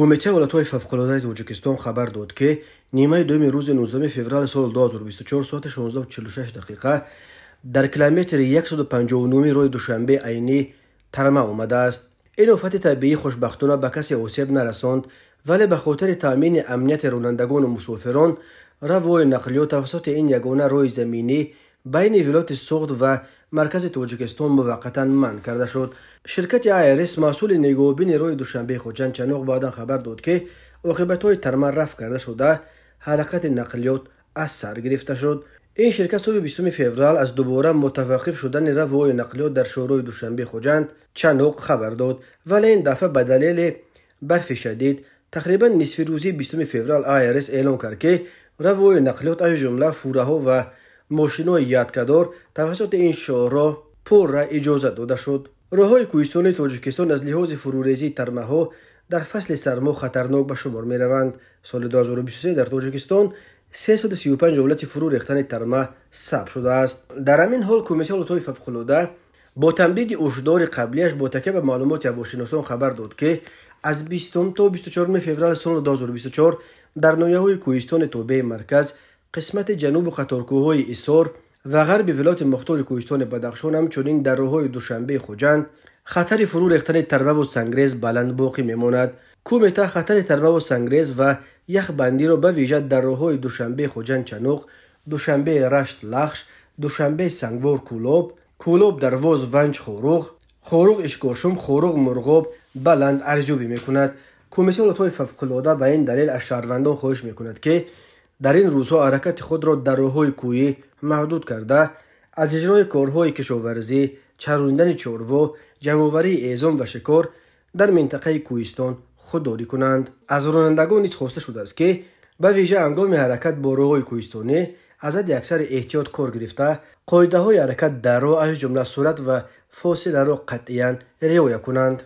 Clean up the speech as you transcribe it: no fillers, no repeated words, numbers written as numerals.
کمیته ولایت‌های فوق‌العاده تاجیکستان خبر داد که نیمه دوم روز 19 فوریه سال 2024 ساعت 16:46 دقیقه در کیلومتر 159 راه دوشنبه عینی ترمه آمده است. این آفت طبیعی خوشبختانه به کسی آسیب نرساند، ولی به خاطر تامین امنیت رانندگان و مسافران روی نقلیات توسط این یگانه راه زمینی بین ولایت سوخت و مرکز تاجیکستان موقتا منع کرده شد. شرکت آیرس مسئول نگهبانی راه دوشنبه خوجند چنوق بعدا خبر داد که عاقبت‌های ترمه رفع کرده شده، حرکت نقلیات از سر گرفته شد. این شرکت صبح 20 فوریه از دوباره متوقف شدن روی نقلیات در شهرهای دوشنبه خوجند چنوق خبر داد، ولی این دفعه به دلیل برف شدید تقریبا نصف روزی 20 فوریه آیرس اعلام کرد که روی نقلیات از جمله فوره‌ها و ماشین‌های یدکدار توسط این شهرها پر را اجازه داده شد. راه‌های کوهستانی تاجیکستان از لحاظ فروریزی ترمه‌ها در فصل سرما خطرناک به شمار می‌روند. سال 2023 در تاجیکستان 335 حالت فرو ریختن ترمه ثبت شده است. در همین حال کمیته ولایت‌های فوق‌العاده با تمدید هشدار قبلیش با تکیه به معلومات هواشناسان خبر داد که از 20 تا 24 فوریه سال 2024 در ناحیه‌های کوهستان توبه مرکز، قسمت جنوب و قطارکوه‌های ایسار و غرب ولایت مختار کوهستان بدخشان همچنین در راه‌های دوشنبه خوجند خطر فرو ریختن ترمه و سنگریز بلند باقی میماند. کمیته خطر ترمه و سنگریز و یخ بندی را به ویژه در راه‌های دوشنبه خوجند چنوق، دوشنبه رشت لخش، دوشنبه سنگوار کولوب درواز ونج خوروغ اشکاشم خوروغ مرغاب بلند ارزیابی میکند. کمیته ولایت‌های فوق‌العاده به این دلیل از شهروندان خواهش میکند که در این روزها حرکت خود را در راه‌های کوهی محدود کرده از اجرای کارهای کشاورزی، چراندن چاروا، جمع‌آوری اعزام و شکار در منطقه کوهستان خودداری کنند. از رانندگان نیز خواسته شده است که به ویژه هنگام حرکت با راه‌های کوهستانی از حد اکثر احتیاط کار گرفته قاعده‌های حرکت در راه از جمله سرعت و فاصله را قطعاً رعایت کنند.